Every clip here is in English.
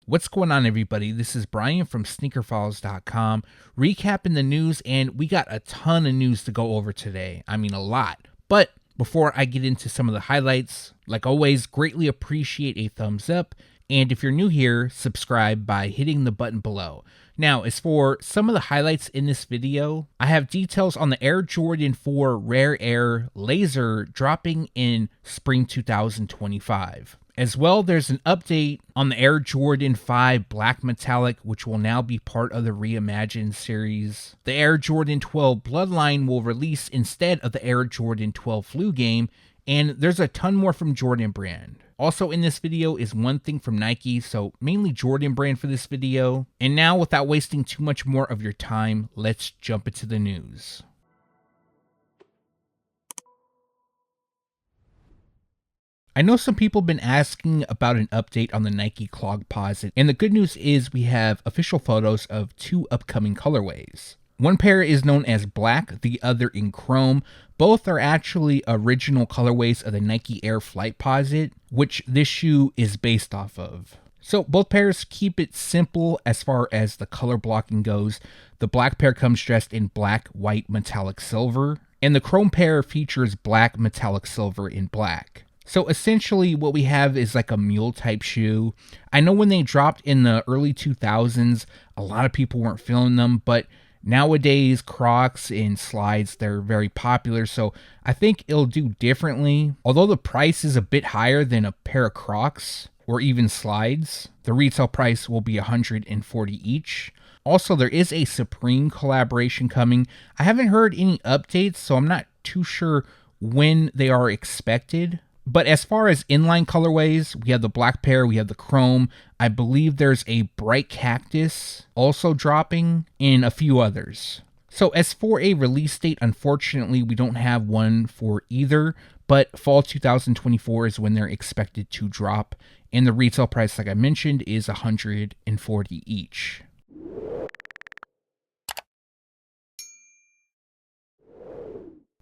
What's going on, everybody? This is Brian from SneakerFiles.com, recapping the news, and we got a ton of news to go over today. I mean, a lot. But before I get into some of the highlights, like always, greatly appreciate a thumbs up, and if you're new here, subscribe by hitting the button below. Now, as for some of the highlights in this video, I have details on the Air Jordan 4 Rare Air Laser dropping in spring 2025. As well, there's an update on the Air Jordan 5 Black Metallic, which will now be part of the Reimagined series. The Air Jordan 12 Bloodline will release instead of the Air Jordan 12 flu game, and there's a ton more from Jordan Brand. Also in this video is one thing from Nike, so mainly Jordan Brand for this video. And now, without wasting too much more of your time, let's jump into the news. I know some people have been asking about an update on the Nike Clogposite, and the good news is we have official photos of two upcoming colorways. One pair is known as black, the other in chrome. Both are actually original colorways of the Nike Air Flightposite, which this shoe is based off of. So both pairs keep it simple as far as the color blocking goes. The black pair comes dressed in black, white, metallic silver, and the chrome pair features black, metallic silver, and black. So essentially what we have is like a mule type shoe. I know when they dropped in the early 2000s, a lot of people weren't feeling them, but nowadays Crocs and slides, they're very popular. So I think it'll do differently. Although the price is a bit higher than a pair of Crocs or even slides, the retail price will be $140 each. Also, there is a Supreme collaboration coming. I haven't heard any updates, so I'm not too sure when they are expected. But as far as inline colorways, we have the black pair, we have the chrome. I believe there's a bright cactus also dropping, and a few others. So as for a release date, unfortunately, we don't have one for either, but fall 2024 is when they're expected to drop. And the retail price, like I mentioned, is $140 each.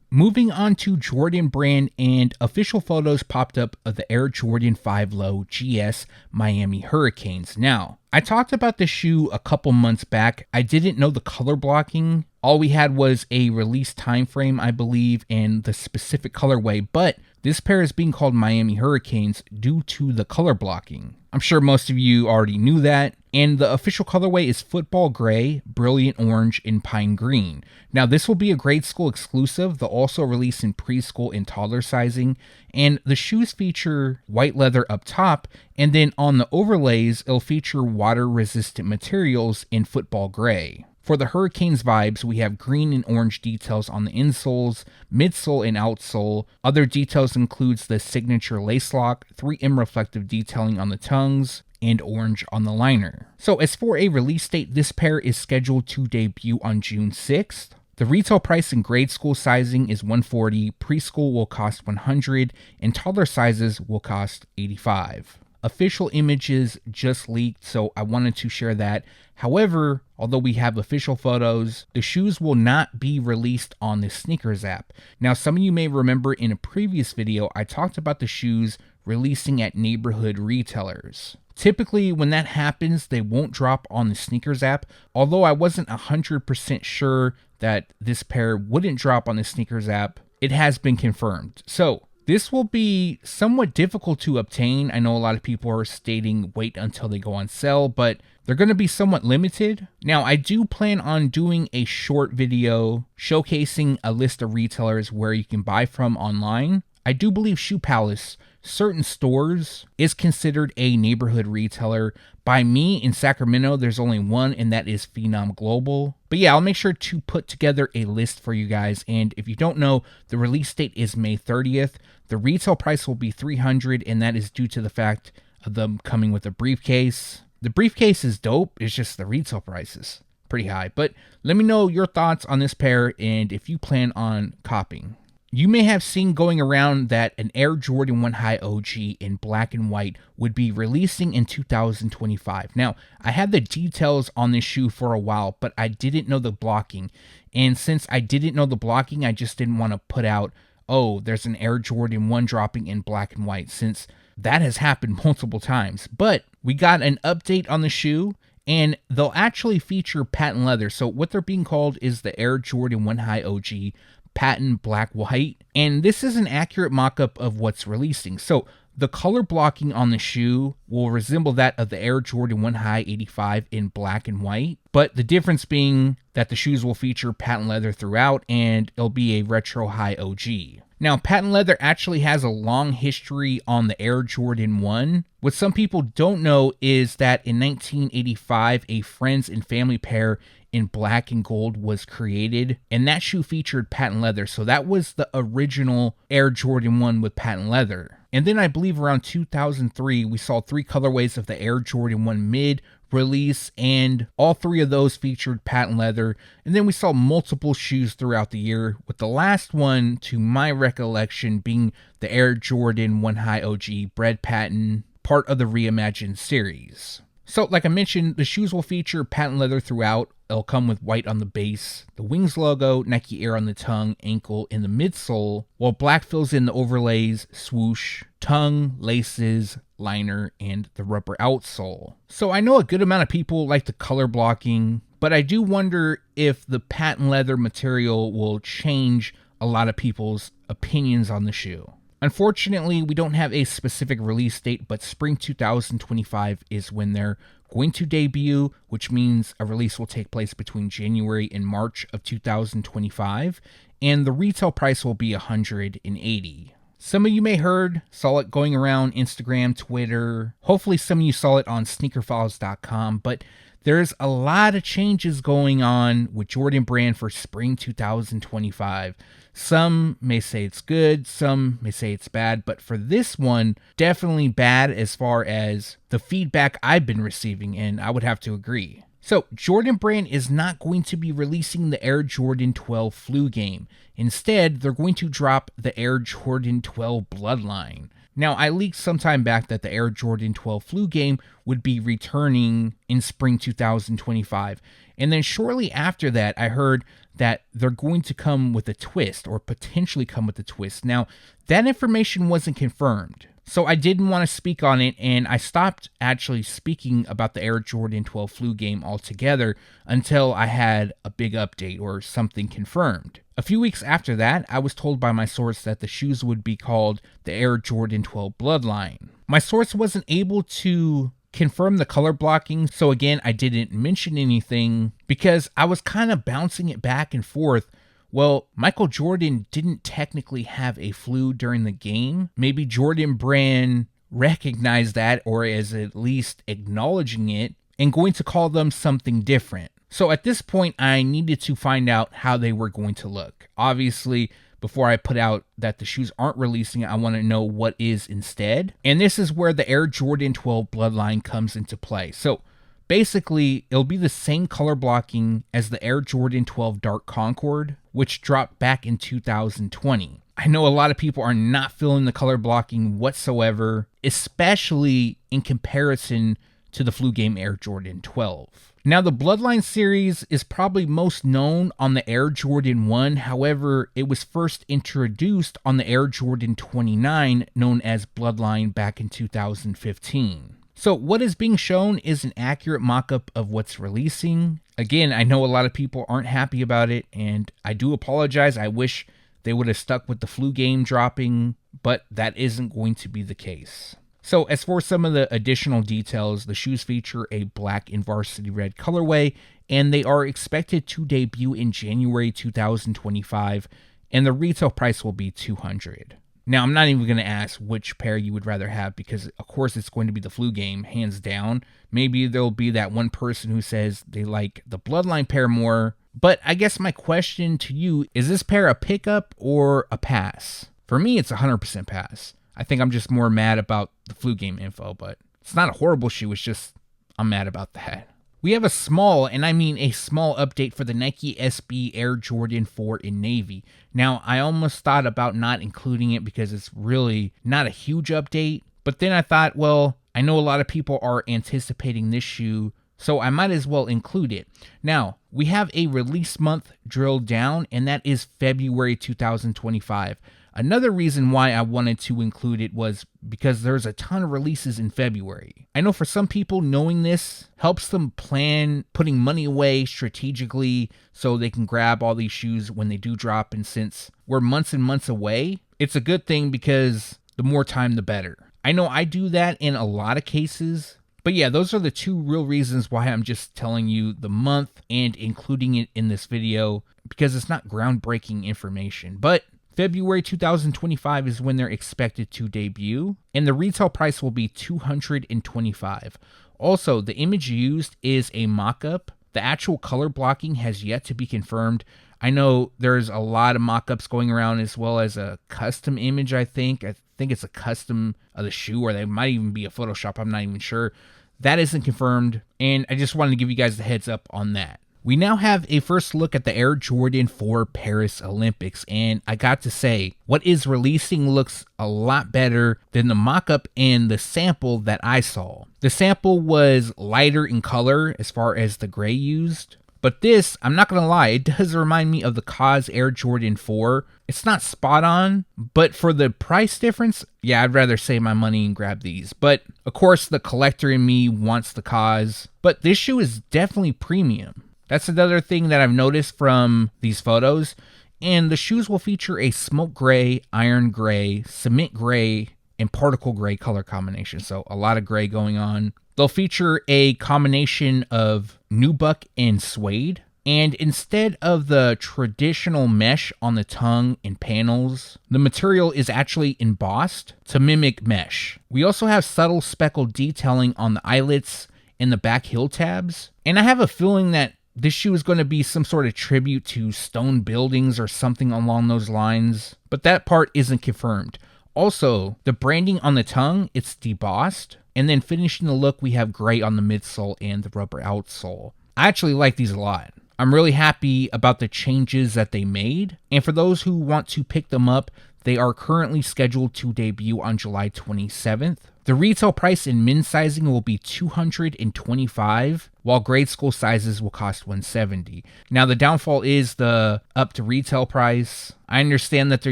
Moving on to Jordan Brand, and official photos popped up of the Air Jordan 5 Low GS Miami Hurricanes. Now, I talked about the shoe a couple months back. I didn't know the color blocking. All we had was a release time frame, I believe, and the specific colorway, but this pair is being called Miami Hurricanes due to the color blocking. I'm sure most of you already knew that. And the official colorway is football gray, brilliant orange, and pine green. Now, this will be a grade school exclusive. They'll also release in preschool and toddler sizing. And the shoes feature white leather up top. And then on the overlays, it'll feature water-resistant materials in football gray. For the Hurricanes vibes, we have green and orange details on the insoles, midsole and outsole. Other details includes the signature lace lock, 3M reflective detailing on the tongues, and orange on the liner. So as for a release date, this pair is scheduled to debut on June 6th. The retail price in grade school sizing is $140, preschool will cost $100, and toddler sizes will cost $85. Official images just leaked, so I wanted to share that. However, although we have official photos, the shoes will not be released on the Sneakers app. Now, some of you may remember in a previous video, I talked about the shoes releasing at neighborhood retailers. Typically, when that happens, they won't drop on the Sneakers app, although I wasn't 100% sure that this pair wouldn't drop on the Sneakers app. It has been confirmed. So, this will be somewhat difficult to obtain. I know a lot of people are stating wait until they go on sale, but they're going to be somewhat limited. Now, I do plan on doing a short video showcasing a list of retailers where you can buy from online. I do believe Shoe Palace, certain stores, is considered a neighborhood retailer. By me in Sacramento, there's only one, and that is Phenom Global. But yeah, I'll make sure to put together a list for you guys. And if you don't know, the release date is May 30th. The retail price will be $300, and that is due to the fact of them coming with a briefcase. The briefcase is dope. It's just the retail price is pretty high. But let me know your thoughts on this pair and if you plan on copying. You may have seen going around that an Air Jordan 1 High OG in black and white would be releasing in 2025. Now, I had the details on this shoe for a while, but I didn't know the blocking. And since I didn't know the blocking, I just didn't want to put out, oh, there's an Air Jordan 1 dropping in black and white, since that has happened multiple times. But we got an update on the shoe, and they'll actually feature patent leather. So what they're being called is the Air Jordan 1 High OG Patent Black White, and this is an accurate mock-up of what's releasing. So the color blocking on the shoe will resemble that of the Air Jordan 1 High 85 in black and white, but the difference being that the shoes will feature patent leather throughout, and it'll be a retro high OG. Now, patent leather actually has a long history on the Air Jordan 1. What some people don't know is that in 1985, a friends and family pair in black and gold was created, and that shoe featured patent leather. So that was the original Air Jordan 1 with patent leather. And then I believe around 2003, we saw 3 colorways of the Air Jordan 1 mid release, and all 3 of those featured patent leather. And then we saw multiple shoes throughout the year, with the last one, to my recollection, being the Air Jordan 1 High OG Bread Patent, part of the Reimagined series. So like I mentioned, the shoes will feature patent leather throughout. It'll come with white on the base, the Wings logo, Nike Air on the tongue, ankle, and the midsole, while black fills in the overlays, swoosh, tongue, laces, liner, and the rubber outsole. So I know a good amount of people like the color blocking, but I do wonder if the patent leather material will change a lot of people's opinions on the shoe. Unfortunately, we don't have a specific release date, but spring 2025 is when they're going to debut, which means a release will take place between January and March of 2025, and the retail price will be $180. Some of you may saw it going around Instagram, Twitter. Hopefully some of you saw it on SneakerFiles.com, but there's a lot of changes going on with Jordan Brand for spring 2025. Some may say it's good, some may say it's bad, but for this one, definitely bad as far as the feedback I've been receiving, and I would have to agree. So, Jordan Brand is not going to be releasing the Air Jordan 12 flu game. Instead, they're going to drop the Air Jordan 12 Bloodline. Now, I leaked some time back that the Air Jordan 12 flu game would be returning in spring 2025. And then shortly after that, I heard that they're going to come with a twist, or potentially come with a twist. Now, that information wasn't confirmed, so I didn't want to speak on it, and I stopped actually speaking about the Air Jordan 12 flu game altogether until I had a big update or something confirmed. A few weeks after that, I was told by my source that the shoes would be called the Air Jordan 12 Bloodline. My source wasn't able to confirm the color blocking, so again, I didn't mention anything because I was kind of bouncing it back and forth. Well, Michael Jordan didn't technically have a flu during the game. Maybe Jordan Brand recognized that, or is at least acknowledging it, and going to call them something different. So at this point, I needed to find out how they were going to look. Obviously, before I put out that the shoes aren't releasing, I want to know what is instead. And this is where the Air Jordan 12 Bloodline comes into play. So basically, it'll be the same color blocking as the Air Jordan 12 Dark Concord, which dropped back in 2020. I know a lot of people are not feeling the color blocking whatsoever, especially in comparison to the flu game Air Jordan 12. Now, the Bloodline series is probably most known on the Air Jordan 1. However, it was first introduced on the Air Jordan 29, known as Bloodline, back in 2015. So what is being shown is an accurate mock-up of what's releasing. Again, I know a lot of people aren't happy about it, and I do apologize. I wish they would have stuck with the flu game dropping, but that isn't going to be the case. So as for some of the additional details, the shoes feature a black and varsity red colorway, and they are expected to debut in January 2025, and the retail price will be $200. Now, I'm not even going to ask which pair you would rather have, because of course it's going to be the flu game, hands down. Maybe there'll be that one person who says they like the Bloodline pair more, but I guess my question to you, is this pair a pickup or a pass? For me, it's 100% pass. I think I'm just more mad about the flu game info, but it's not a horrible shoe. It's just, I'm mad about that. We have a small, and I mean a small update for the Nike SB Air Jordan 4 in navy. Now, I almost thought about not including it because it's really not a huge update, but then I thought, well, I know a lot of people are anticipating this shoe, so I might as well include it. Now, we have a release month drilled down, and that is February 2025. Another reason why I wanted to include it was because there's a ton of releases in February. I know for some people, knowing this helps them plan putting money away strategically so they can grab all these shoes when they do drop. And since we're months and months away, it's a good thing because the more time, the better. I know I do that in a lot of cases. But yeah, those are the two real reasons why I'm just telling you the month and including it in this video, because it's not groundbreaking information. But February 2025 is when they're expected to debut, and the retail price will be $225. Also, the image used is a mock-up. The actual color blocking has yet to be confirmed. I know there's a lot of mock-ups going around, as well as a custom image, I think. I think it's a custom of the shoe, or they might even be a Photoshop. I'm not even sure. That isn't confirmed, and I just wanted to give you guys the heads up on that. We now have a first look at the Air Jordan 4 Paris Olympics, and I got to say, what is releasing looks a lot better than the mock-up and the sample that I saw. The sample was lighter in color as far as the gray used, but this, I'm not going to lie, it does remind me of the Cause Air Jordan 4. It's not spot on, but for the price difference, yeah, I'd rather save my money and grab these. But of course, the collector in me wants the Cause, but this shoe is definitely premium. That's another thing that I've noticed from these photos. And the shoes will feature a smoke gray, iron gray, cement gray, and particle gray color combination. So a lot of gray going on. They'll feature a combination of nubuck and suede. And instead of the traditional mesh on the tongue and panels, the material is actually embossed to mimic mesh. We also have subtle speckled detailing on the eyelets and the back heel tabs. And I have a feeling that this shoe is going to be some sort of tribute to stone buildings or something along those lines, but that part isn't confirmed. Also, the branding on the tongue, it's debossed, and then finishing the look, we have gray on the midsole and the rubber outsole. I actually like these a lot. I'm really happy about the changes that they made, and for those who want to pick them up, they are currently scheduled to debut on July 27th. The retail price in men's sizing will be $225, while grade school sizes will cost $170. Now, the downfall is the up to retail price. I understand that they're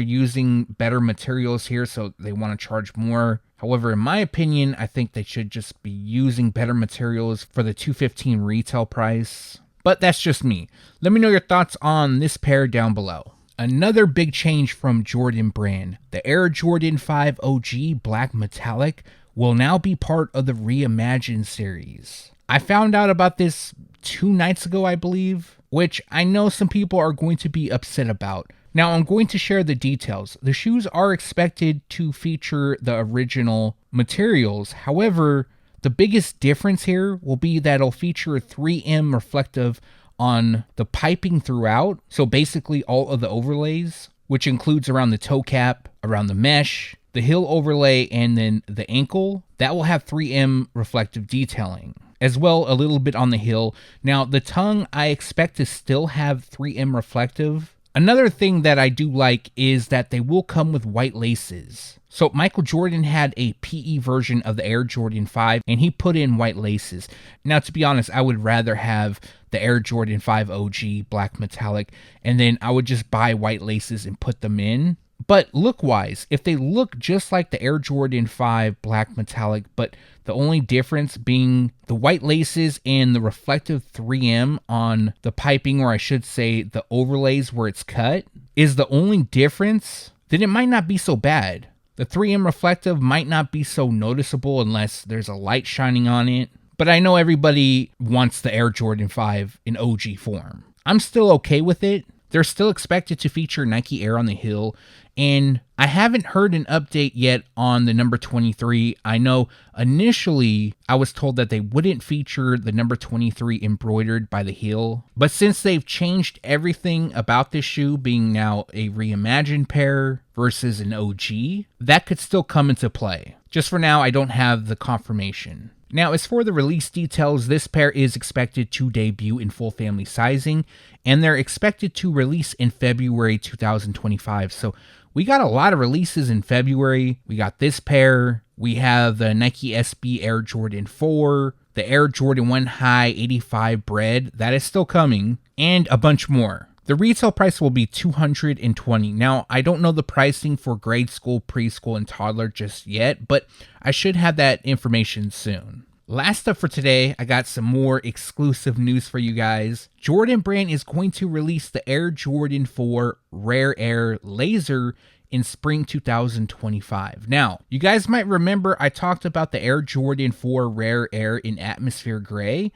using better materials here, so they want to charge more. However, in my opinion, I think they should just be using better materials for the $215 retail price. But that's just me. Let me know your thoughts on this pair down below. Another big change from Jordan Brand. The Air Jordan 5 OG Black Metallic will now be part of the Reimagined series. I found out about this 2 nights ago, I believe, which I know some people are going to be upset about. Now, I'm going to share the details. The shoes are expected to feature the original materials. However, the biggest difference here will be that it'll feature a 3M reflective on the piping throughout. So basically all of the overlays, which includes around the toe cap, around the mesh, the heel overlay, and then the ankle, that will have 3M reflective detailing. As well, a little bit on the heel. Now, the tongue, I expect to still have 3M reflective. Another thing that I do like is that they will come with white laces. So Michael Jordan had a PE version of the Air Jordan 5, and he put in white laces. Now, to be honest, I would rather have the Air Jordan 5 OG Black Metallic, and then I would just buy white laces and put them in. But look-wise, if they look just like the Air Jordan 5 Black Metallic, but the only difference being the white laces and the reflective 3M on the piping, or I should say the overlays where it's cut, is the only difference, then it might not be so bad. The 3M reflective might not be so noticeable unless there's a light shining on it. But I know everybody wants the Air Jordan 5 in OG form. I'm still okay with it. They're still expected to feature Nike Air on the heel, and I haven't heard an update yet on the number 23. I know initially I was told that they wouldn't feature the number 23 embroidered by the heel, but since they've changed everything about this shoe being now a reimagined pair versus an OG, that could still come into play. Just for now, I don't have the confirmation. Now, as for the release details, this pair is expected to debut in full family sizing, and they're expected to release in February 2025. So we got a lot of releases in February. We got this pair. We have the Nike SB Air Jordan 4, the Air Jordan 1 High 85 Bread. That is still coming, and a bunch more. The retail price will be $220. Now, I don't know the pricing for grade school, preschool, and toddler just yet, but I should have that information soon. Last up for today, I got some more exclusive news for you guys. Jordan Brand is going to release the Air Jordan 4 Rare Air Laser in spring 2025. Now, you guys might remember I talked about the Air Jordan 4 Rare Air in Atmosphere Gray.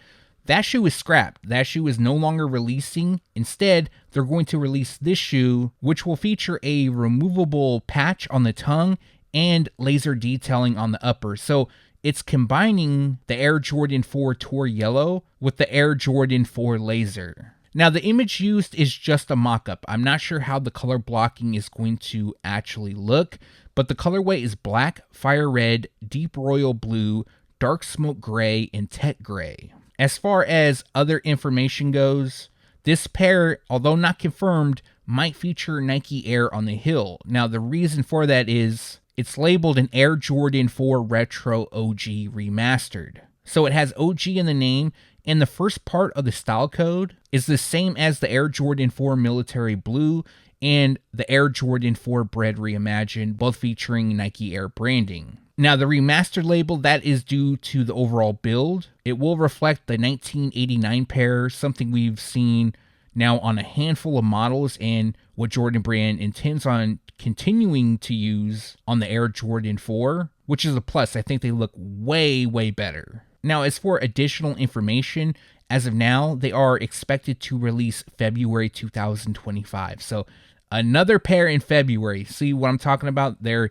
That shoe is scrapped. That shoe is no longer releasing. Instead, they're going to release this shoe, which will feature a removable patch on the tongue and laser detailing on the upper. So it's combining the Air Jordan 4 Tour Yellow with the Air Jordan 4 Laser. Now, the image used is just a mock-up. I'm not sure how the color blocking is going to actually look, but the colorway is black, fire red, deep royal blue, dark smoke gray, and tech gray. As far as other information goes, this pair, although not confirmed, might feature Nike Air on the heel. Now, the reason for that is it's labeled an Air Jordan 4 Retro OG Remastered. So it has OG in the name, and the first part of the style code is the same as the Air Jordan 4 Military Blue and the Air Jordan 4 Bread Reimagined, both featuring Nike Air branding. Now, the remastered label, that is due to the overall build. It will reflect the 1989 pair, something we've seen now on a handful of models and what Jordan Brand intends on continuing to use on the Air Jordan 4, which is a plus. I think they look way, way better. Now, as for additional information, as of now, they are expected to release February 2025. So another pair in February. See what I'm talking about? They're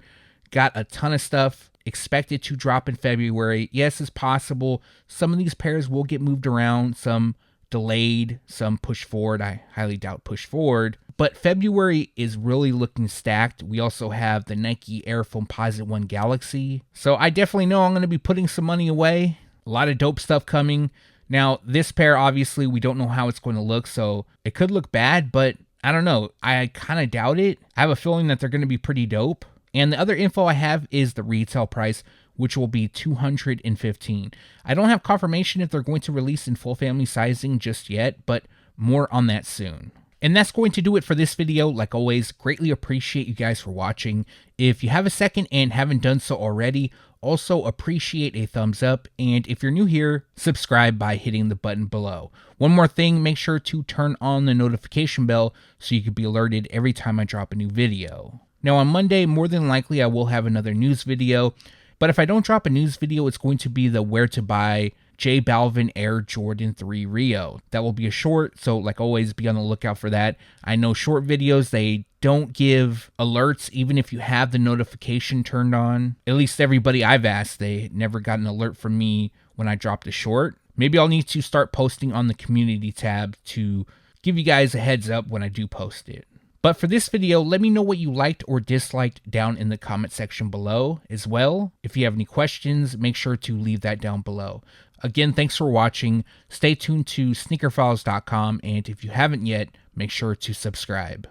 got a ton of stuff expected to drop in February. Yes, it's possible some of these pairs will get moved around, some delayed, some pushed forward. I highly doubt push forward. But February is really looking stacked. We also have the Nike Air Foamposite 1 Galaxy. So I definitely know I'm going to be putting some money away. A lot of dope stuff coming. Now, this pair, obviously, we don't know how it's going to look, so it could look bad, but I don't know. I kind of doubt it. I have a feeling that they're going to be pretty dope. And the other info I have is the retail price, which will be $215. I don't have confirmation if they're going to release in full family sizing just yet, but more on that soon. And that's going to do it for this video. Like always, greatly appreciate you guys for watching. If you have a second and haven't done so already, also appreciate a thumbs up. And if you're new here, subscribe by hitting the button below. One more thing, make sure to turn on the notification bell so you can be alerted every time I drop a new video. Now on Monday, more than likely I will have another news video, but if I don't drop a news video, it's going to be the where to buy J Balvin Air Jordan 3 Rio. That will be a short, so like always, be on the lookout for that. I know short videos, they don't give alerts even if you have the notification turned on. At least everybody I've asked, they never got an alert from me when I dropped a short. Maybe I'll need to start posting on the community tab to give you guys a heads up when I do post it. But for this video, let me know what you liked or disliked down in the comment section below as well. If you have any questions, make sure to leave that down below. Again, thanks for watching. Stay tuned to SneakerFiles.com, and if you haven't yet, make sure to subscribe.